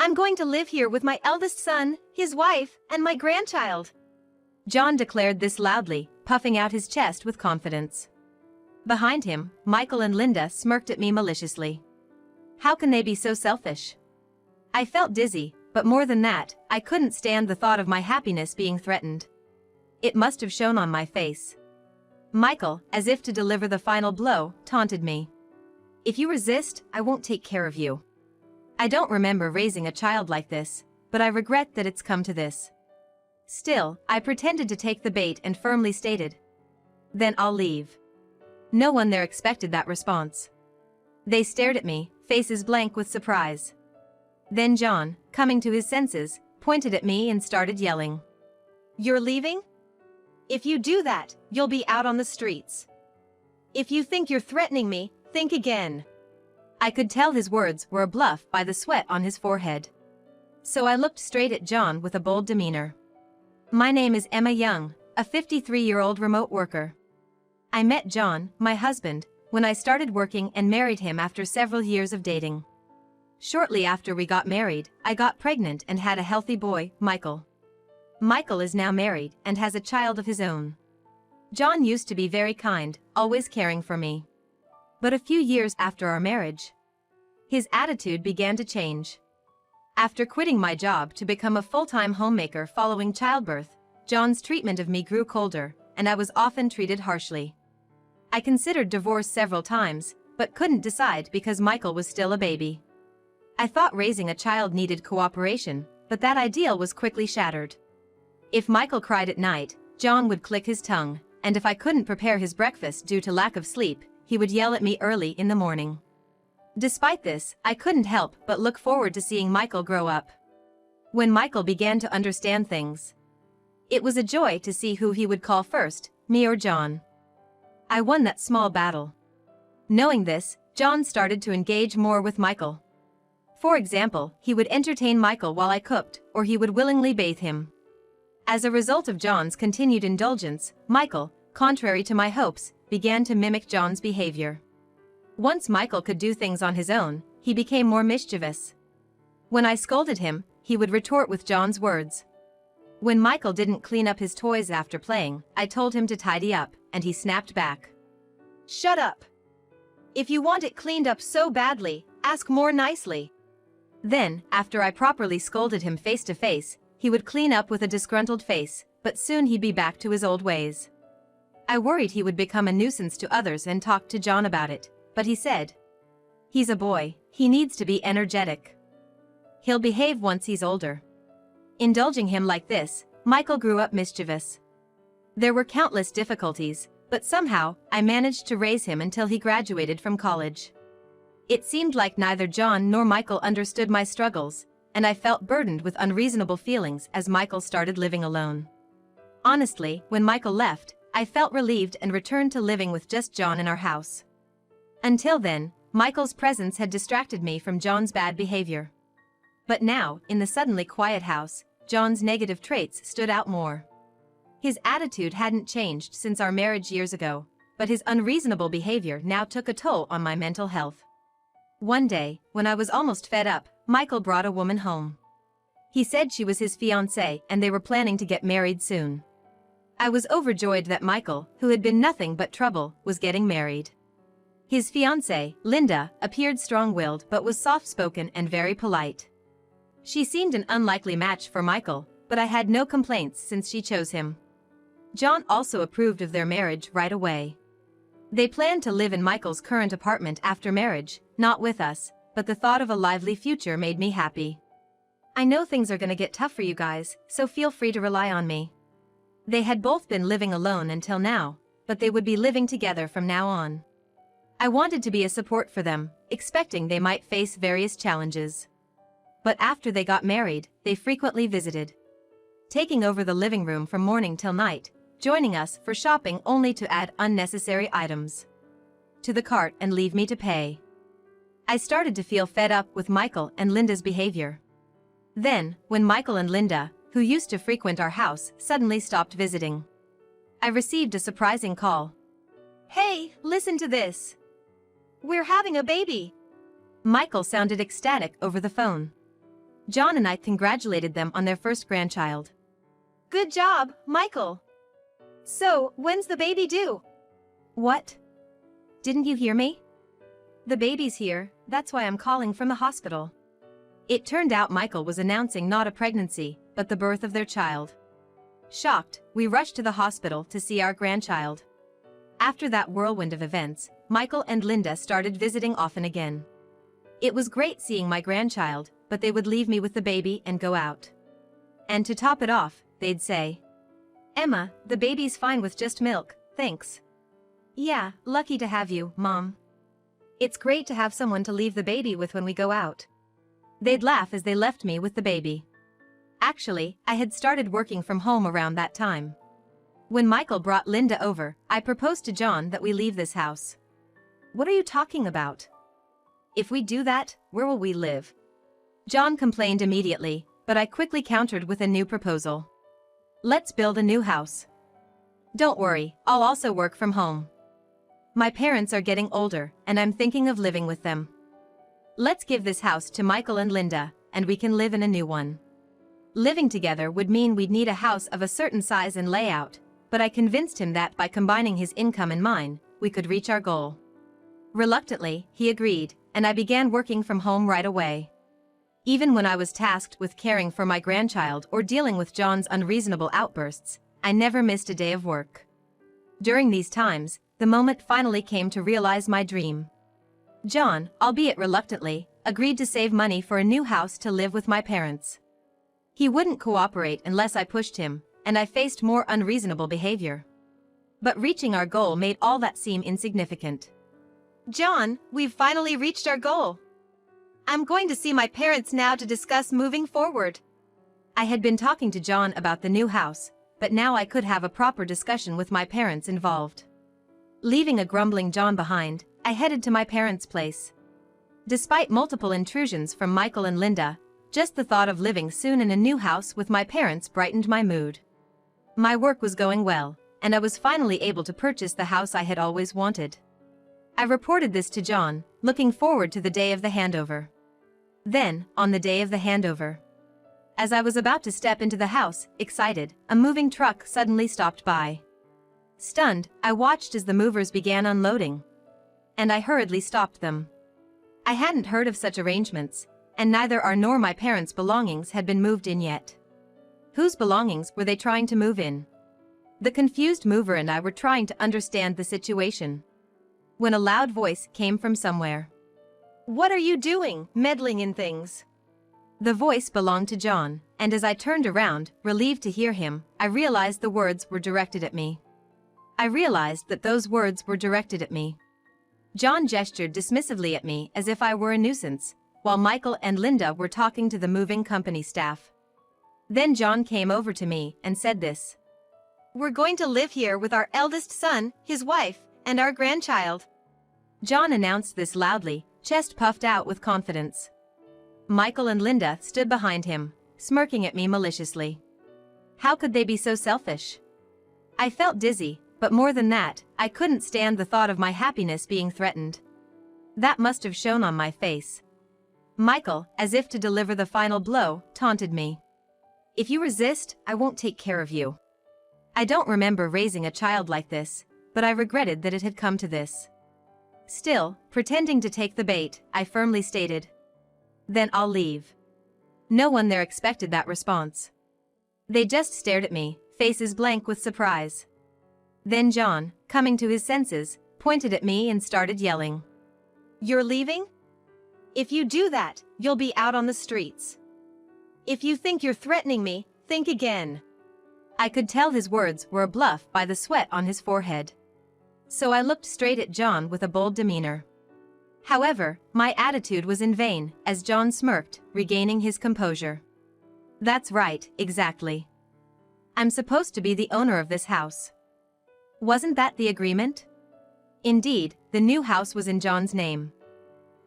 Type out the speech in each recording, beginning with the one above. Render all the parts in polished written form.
I'm going to live here with my eldest son, his wife, and my grandchild." John declared this loudly, puffing out his chest with confidence. Behind him, Michael and Linda smirked at me maliciously. How can they be so selfish? I felt dizzy, but more than that, I couldn't stand the thought of my happiness being threatened. It must have shown on my face. Michael, as if to deliver the final blow, taunted me. "If you resist, I won't take care of you." I don't remember raising a child like this, but I regret that it's come to this. Still, I pretended to take the bait and firmly stated, "Then I'll leave." No one there expected that response. They stared at me, faces blank with surprise. Then John, coming to his senses, pointed at me and started yelling. "You're leaving? If you do that, you'll be out on the streets. If you think you're threatening me, think again." I could tell his words were a bluff by the sweat on his forehead. So I looked straight at John with a bold demeanor. "My name is Emma Young, a 53-year-old remote worker. I met John, my husband, when I started working and married him after several years of dating. Shortly after we got married, I got pregnant and had a healthy boy, Michael. Michael is now married and has a child of his own. John used to be very kind, always caring for me. But a few years after our marriage, his attitude began to change. After quitting my job to become a full-time homemaker following childbirth, John's treatment of me grew colder, and I was often treated harshly. I considered divorce several times, but couldn't decide because Michael was still a baby. I thought raising a child needed cooperation, but that ideal was quickly shattered. If Michael cried at night, John would click his tongue, and if I couldn't prepare his breakfast due to lack of sleep, he would yell at me early in the morning. Despite this, I couldn't help but look forward to seeing Michael grow up. When Michael began to understand things, it was a joy to see who he would call first, me or John. I won that small battle. Knowing this, John started to engage more with Michael. For example, he would entertain Michael while I cooked, or he would willingly bathe him. As a result of John's continued indulgence, Michael, contrary to my hopes, began to mimic John's behavior. Once Michael could do things on his own, he became more mischievous. When I scolded him, he would retort with John's words. When Michael didn't clean up his toys after playing, I told him to tidy up, and he snapped back. "Shut up! If you want it cleaned up so badly, ask more nicely." Then, after I properly scolded him face to face, he would clean up with a disgruntled face, but soon he'd be back to his old ways. I worried he would become a nuisance to others and talked to John about it, but he said, "He's a boy, he needs to be energetic. He'll behave once he's older." Indulging him like this, Michael grew up mischievous. There were countless difficulties, but somehow, I managed to raise him until he graduated from college. It seemed like neither John nor Michael understood my struggles, and I felt burdened with unreasonable feelings as Michael started living alone. Honestly, when Michael left, I felt relieved and returned to living with just John in our house. Until then, Michael's presence had distracted me from John's bad behavior. But now, in the suddenly quiet house, John's negative traits stood out more. His attitude hadn't changed since our marriage years ago, but his unreasonable behavior now took a toll on my mental health. One day, when I was almost fed up, Michael brought a woman home. He said she was his fiancée and they were planning to get married soon. I was overjoyed that Michael, who had been nothing but trouble, was getting married. His fiancée, Linda, appeared strong-willed but was soft-spoken and very polite. She seemed an unlikely match for Michael, but I had no complaints since she chose him. John also approved of their marriage right away. They planned to live in Michael's current apartment after marriage, not with us, but the thought of a lively future made me happy. "I know things are gonna get tough for you guys, so feel free to rely on me." They had both been living alone until now, but they would be living together from now on. I wanted to be a support for them, expecting they might face various challenges. But after they got married, they frequently visited, taking over the living room from morning till night, joining us for shopping only to add unnecessary items to the cart and leave me to pay. I started to feel fed up with Michael and Linda's behavior. Then, when Michael and Linda, who used to frequent our house, suddenly stopped visiting, I received a surprising call. "Hey, listen to this. We're having a baby." Michael sounded ecstatic over the phone. John and I congratulated them on their first grandchild. Good job, Michael. So, when's the baby due? What? Didn't you hear me? The baby's here, that's why I'm calling from the hospital. It turned out Michael was announcing not a pregnancy, but the birth of their child. Shocked, we rushed to the hospital to see our grandchild. After that whirlwind of events, Michael and Linda started visiting often again. It was great seeing my grandchild, but they would leave me with the baby and go out. And to top it off, they'd say, "Emma, the baby's fine with just milk, thanks." Yeah, lucky to have you, Mom. It's great to have someone to leave the baby with when we go out. They'd laugh as they left me with the baby. Actually, I had started working from home around that time. When Michael brought Linda over, I proposed to John that we leave this house. What are you talking about? If we do that, where will we live? John complained immediately, but I quickly countered with a new proposal. Let's build a new house. Don't worry, I'll also work from home. My parents are getting older, and I'm thinking of living with them. Let's give this house to Michael and Linda, and we can live in a new one. Living together would mean we'd need a house of a certain size and layout, but I convinced him that by combining his income and mine, we could reach our goal. Reluctantly, he agreed, and I began working from home right away. Even when I was tasked with caring for my grandchild or dealing with John's unreasonable outbursts, I never missed a day of work. During these times, the moment finally came to realize my dream. John, albeit reluctantly, agreed to save money for a new house to live with my parents. He wouldn't cooperate unless I pushed him, and I faced more unreasonable behavior. But reaching our goal made all that seem insignificant. John, we've finally reached our goal. I'm going to see my parents now to discuss moving forward. I had been talking to John about the new house, but now I could have a proper discussion with my parents involved. Leaving a grumbling John behind, I headed to my parents' place. Despite multiple intrusions from Michael and Linda, just the thought of living soon in a new house with my parents brightened my mood. My work was going well, and I was finally able to purchase the house I had always wanted. I reported this to John, looking forward to the day of the handover. Then, on the day of the handover, as I was about to step into the house, excited, a moving truck suddenly stopped by. Stunned, I watched as the movers began unloading. And I hurriedly stopped them. I hadn't heard of such arrangements, and neither our nor my parents' belongings had been moved in yet. Whose belongings were they trying to move in? The confused mover and I were trying to understand the situation, when a loud voice came from somewhere. "What are you doing, meddling in things?" The voice belonged to John, and as I turned around, relieved to hear him, I realized the words were directed at me. John gestured dismissively at me as if I were a nuisance, while Michael and Linda were talking to the moving company staff. Then John came over to me and said this. "We're going to live here with our eldest son, his wife, and our grandchild." John announced this loudly, chest puffed out with confidence. Michael and Linda stood behind him, smirking at me maliciously. How could they be so selfish? I felt dizzy, but more than that, I couldn't stand the thought of my happiness being threatened. That must have shown on my face. Michael, as if to deliver the final blow, taunted me. "If you resist, I won't take care of you." I don't remember raising a child like this, but I regretted that it had come to this. Still, pretending to take the bait, I firmly stated, "Then I'll leave." No one there expected that response. They just stared at me, faces blank with surprise. Then John, coming to his senses, pointed at me and started yelling. "You're leaving? If you do that, you'll be out on the streets. If you think you're threatening me, think again." I could tell his words were a bluff by the sweat on his forehead. So I looked straight at John with a bold demeanor. However, my attitude was in vain, as John smirked, regaining his composure. "That's right, exactly. I'm supposed to be the owner of this house. Wasn't that the agreement?" Indeed, the new house was in John's name.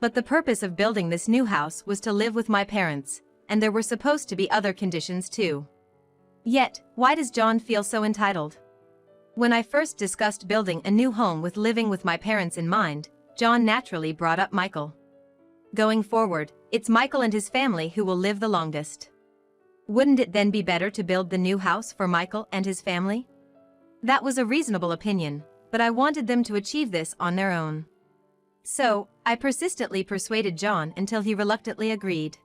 But the purpose of building this new house was to live with my parents, and there were supposed to be other conditions too. Yet, why does John feel so entitled? When I first discussed building a new home with living with my parents in mind, John naturally brought up Michael. Going forward, It's Michael and his family who will live the longest. Wouldn't it then be better to build the new house for Michael and his family? That was a reasonable opinion, but I wanted them to achieve this on their own. So, I persistently persuaded John until he reluctantly agreed.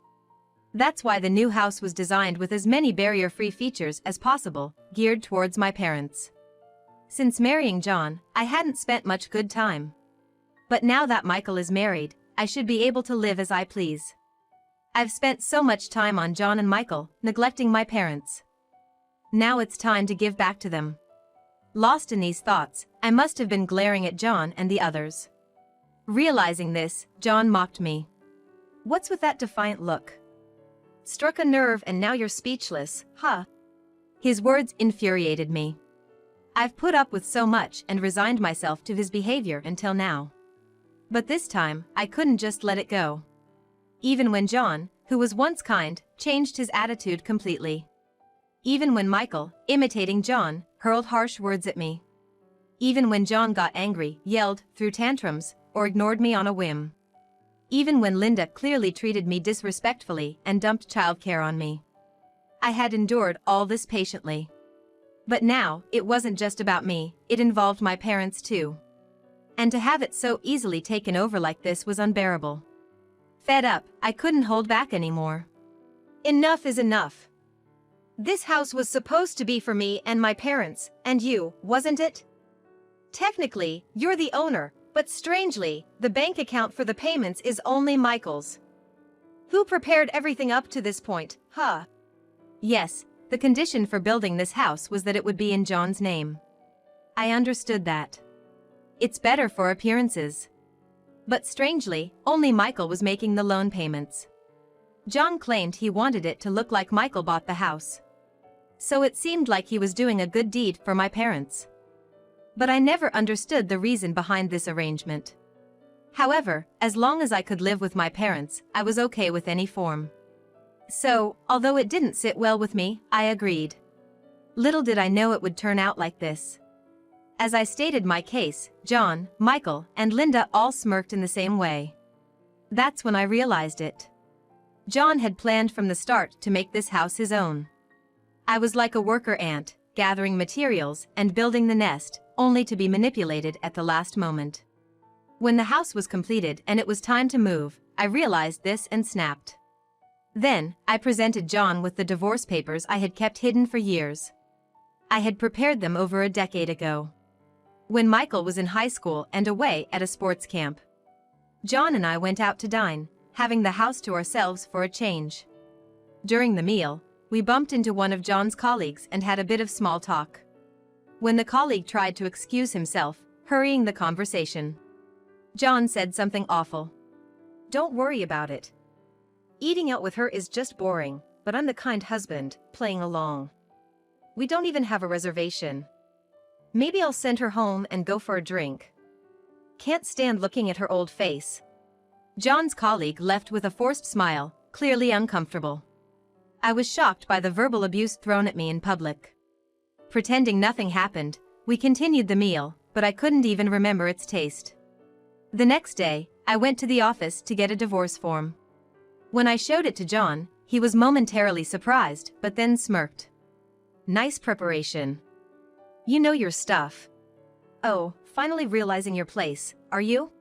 That's why the new house was designed with as many barrier-free features as possible, geared towards my parents. Since marrying John, I hadn't spent much good time. But now that Michael is married, I should be able to live as I please. I've spent so much time on John and Michael, neglecting my parents. Now it's time to give back to them. Lost in these thoughts, I must have been glaring at John and the others. Realizing this, John mocked me. "What's with that defiant look? Struck a nerve and now you're speechless, huh?" His words infuriated me. I've put up with so much and resigned myself to his behavior until now. But this time, I couldn't just let it go. Even when John, who was once kind, changed his attitude completely. Even when Michael, imitating John, hurled harsh words at me. Even when John got angry, yelled, threw tantrums, or ignored me on a whim. Even when Linda clearly treated me disrespectfully and dumped childcare on me. I had endured all this patiently. But now, it wasn't just about me, it involved my parents too. And to have it so easily taken over like this was unbearable. Fed up, I couldn't hold back anymore. Enough is enough. This house was supposed to be for me and my parents, and you, wasn't it? Technically, you're the owner, but strangely, the bank account for the payments is only Michael's. Who prepared everything up to this point, huh? Yes, the condition for building this house was that it would be in John's name. I understood that. It's better for appearances. But strangely, only Michael was making the loan payments. John claimed he wanted it to look like Michael bought the house. So it seemed like he was doing a good deed for my parents. But I never understood the reason behind this arrangement. However, as long as I could live with my parents, I was okay with any form. So, although it didn't sit well with me, I agreed. Little did I know it would turn out like this. As I stated my case, John, Michael, and Linda all smirked in the same way. That's when I realized it. John had planned from the start to make this house his own. I was like a worker ant, gathering materials and building the nest, only to be manipulated at the last moment. When the house was completed and it was time to move, I realized this and snapped. Then, I presented John with the divorce papers I had kept hidden for years. I had prepared them over a decade ago, when Michael was in high school and away at a sports camp. John and I went out to dine, having the house to ourselves for a change. During the meal, we bumped into one of John's colleagues and had a bit of small talk. When the colleague tried to excuse himself, hurrying the conversation, John said something awful. "Don't worry about it. Eating out with her is just boring, but I'm the kind husband, playing along. We don't even have a reservation. Maybe I'll send her home and go for a drink. Can't stand looking at her old face." John's colleague left with a forced smile, clearly uncomfortable. I was shocked by the verbal abuse thrown at me in public. Pretending nothing happened, we continued the meal, but I couldn't even remember its taste. The next day, I went to the office to get a divorce form. When I showed it to John, he was momentarily surprised, but then smirked. "Nice preparation. You know your stuff. Oh, finally realizing your place, are you?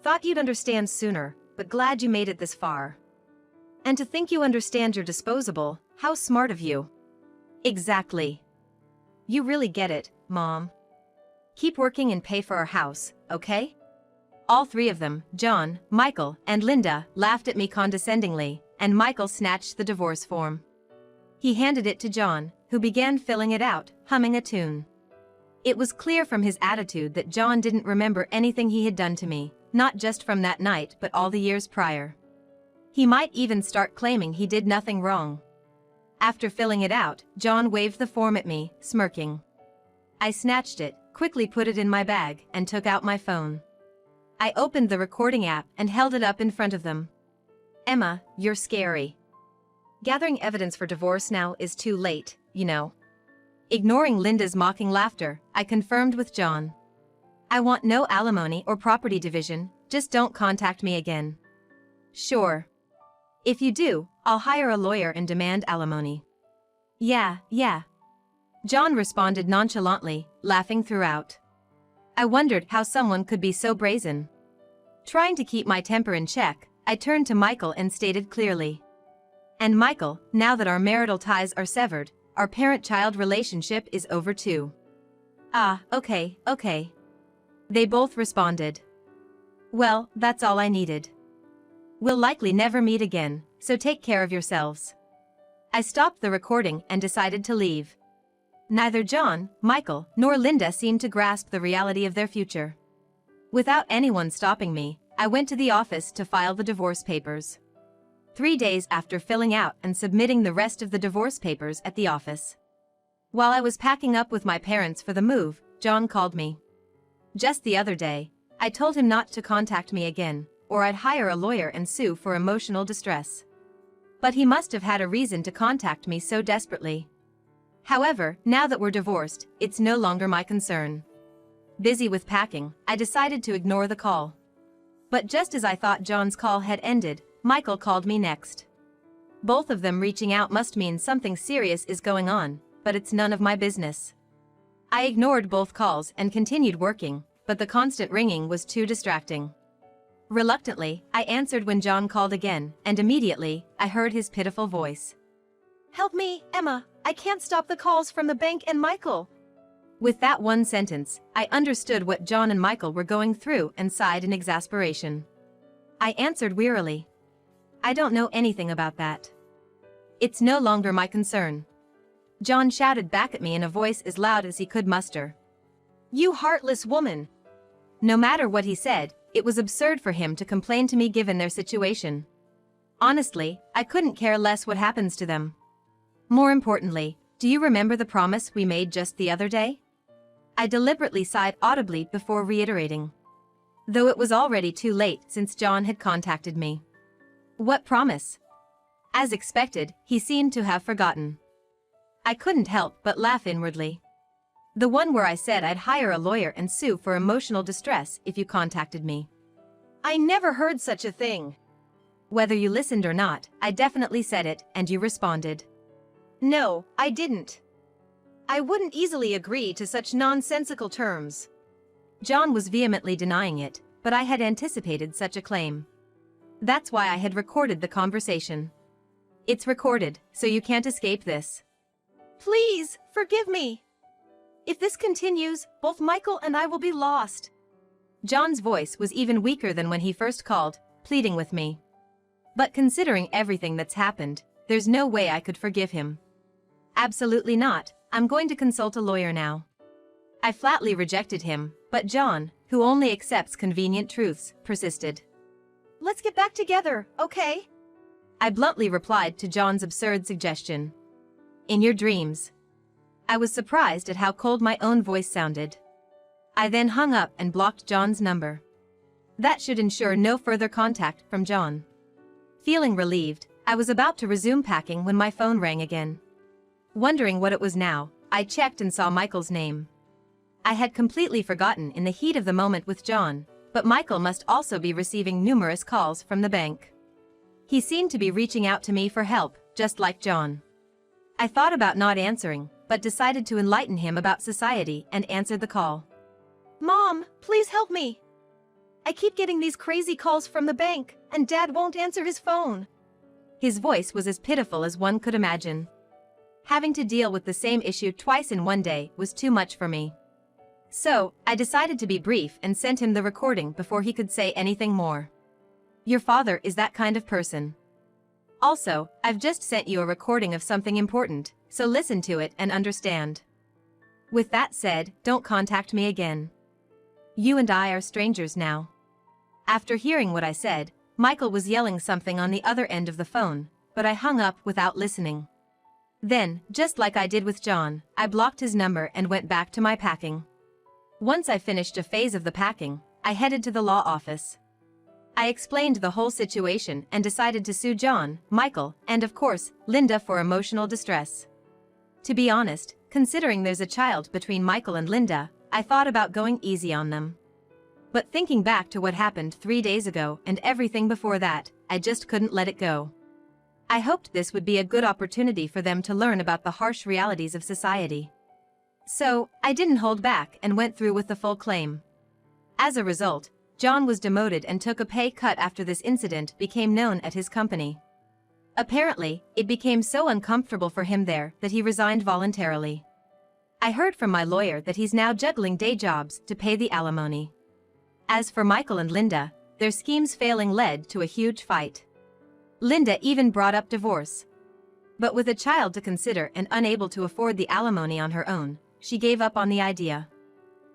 Thought you'd understand sooner, but glad you made it this far. And to think you understand you're disposable, how smart of you." "Exactly. You really get it, Mom. Keep working and pay for our house, okay?" All three of them, John, Michael, and Linda, laughed at me condescendingly, and Michael snatched the divorce form. He handed it to John, who began filling it out, humming a tune. It was clear from his attitude that John didn't remember anything he had done to me, not just from that night but all the years prior. He might even start claiming he did nothing wrong. After filling it out, John waved the form at me, smirking. I snatched it, quickly put it in my bag, and took out my phone. I opened the recording app and held it up in front of them. "Emma, you're scary. Gathering evidence for divorce now is too late, you know." Ignoring Linda's mocking laughter, I confirmed with John. "I want no alimony or property division, just don't contact me again." "Sure. If you do, I'll hire a lawyer and demand alimony. Yeah. John responded nonchalantly, laughing throughout. I wondered how someone could be so brazen. Trying to keep my temper in check, I turned to Michael and stated clearly. And Michael, now that our marital ties are severed, our parent-child relationship is over too. Ah, okay. They both responded. Well, that's all I needed. We'll likely never meet again, so take care of yourselves. I stopped the recording and decided to leave. Neither John, Michael, nor Linda seemed to grasp the reality of their future. Without anyone stopping me, I went to the office to file the divorce papers. 3 days after filling out and submitting the rest of the divorce papers at the office. While I was packing up with my parents for the move, John called me. Just the other day, I told him not to contact me again, or I'd hire a lawyer and sue for emotional distress. But he must have had a reason to contact me so desperately. However, now that we're divorced, it's no longer my concern. Busy with packing, I decided to ignore the call. But just as I thought John's call had ended, Michael called me next. Both of them reaching out must mean something serious is going on, but it's none of my business. I ignored both calls and continued working, but the constant ringing was too distracting. Reluctantly, I answered when John called again, and immediately, I heard his pitiful voice. Help me, Emma, I can't stop the calls from the bank and Michael. With that one sentence, I understood what John and Michael were going through and sighed in exasperation. I answered wearily. I don't know anything about that. It's no longer my concern. John shouted back at me in a voice as loud as he could muster. You heartless woman! No matter what he said, it was absurd for him to complain to me given their situation. Honestly, I couldn't care less what happens to them. More importantly, do you remember the promise we made just the other day? I deliberately sighed audibly before reiterating. Though it was already too late since John had contacted me. What promise? As expected, he seemed to have forgotten. I couldn't help but laugh inwardly. The one where I said I'd hire a lawyer and sue for emotional distress if you contacted me. I never heard such a thing. Whether you listened or not, I definitely said it, and you responded. No, I didn't. I wouldn't easily agree to such nonsensical terms. John was vehemently denying it, but I had anticipated such a claim. That's why I had recorded the conversation. It's recorded, so you can't escape this. Please, forgive me. If this continues, both Michael and I will be lost. John's voice was even weaker than when he first called, pleading with me. But considering everything that's happened, there's no way I could forgive him. Absolutely not, I'm going to consult a lawyer now. I flatly rejected him, but John, who only accepts convenient truths, persisted. Let's get back together, okay? I bluntly replied to John's absurd suggestion. In your dreams. I was surprised at how cold my own voice sounded. I then hung up and blocked John's number. That should ensure no further contact from John. Feeling relieved, I was about to resume packing when my phone rang again. Wondering what it was now, I checked and saw Michael's name. I had completely forgotten in the heat of the moment with John, but Michael must also be receiving numerous calls from the bank. He seemed to be reaching out to me for help, just like John. I thought about not answering, but decided to enlighten him about society and answered the call. Mom, please help me. I keep getting these crazy calls from the bank, and Dad won't answer his phone. His voice was as pitiful as one could imagine. Having to deal with the same issue twice in one day was too much for me. So, I decided to be brief and sent him the recording before he could say anything more. Your father is that kind of person. Also, I've just sent you a recording of something important, so listen to it and understand. With that said, don't contact me again. You and I are strangers now. After hearing what I said, Michael was yelling something on the other end of the phone, but I hung up without listening. Then, just like I did with John, I blocked his number and went back to my packing. Once I finished a phase of the packing, I headed to the law office. I explained the whole situation and decided to sue John, Michael, and of course, Linda for emotional distress. To be honest, considering there's a child between Michael and Linda, I thought about going easy on them. But thinking back to what happened 3 days ago and everything before that, I just couldn't let it go. I hoped this would be a good opportunity for them to learn about the harsh realities of society. So, I didn't hold back and went through with the full claim. As a result, John was demoted and took a pay cut after this incident became known at his company. Apparently, it became so uncomfortable for him there that he resigned voluntarily. I heard from my lawyer that he's now juggling day jobs to pay the alimony. As for Michael and Linda, their schemes failing led to a huge fight. Linda even brought up divorce. But with a child to consider and unable to afford the alimony on her own, she gave up on the idea.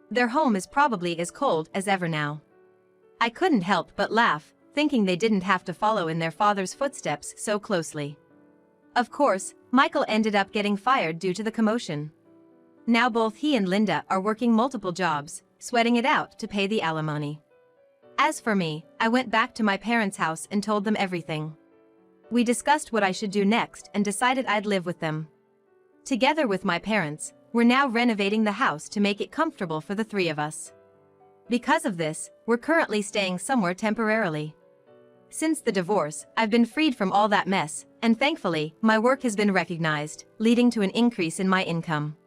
Their home is probably as cold as ever now. I couldn't help but laugh, thinking they didn't have to follow in their father's footsteps so closely. Of course, Michael ended up getting fired due to the commotion. Now both he and Linda are working multiple jobs, sweating it out to pay the alimony. As for me, I went back to my parents' house and told them everything. We discussed what I should do next and decided I'd live with them. Together with my parents, we're now renovating the house to make it comfortable for the three of us. Because of this, we're currently staying somewhere temporarily. Since the divorce, I've been freed from all that mess, and thankfully, my work has been recognized, leading to an increase in my income.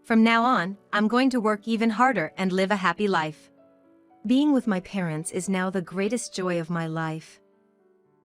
From now on, I'm going to work even harder and live a happy life. Being with my parents is now the greatest joy of my life.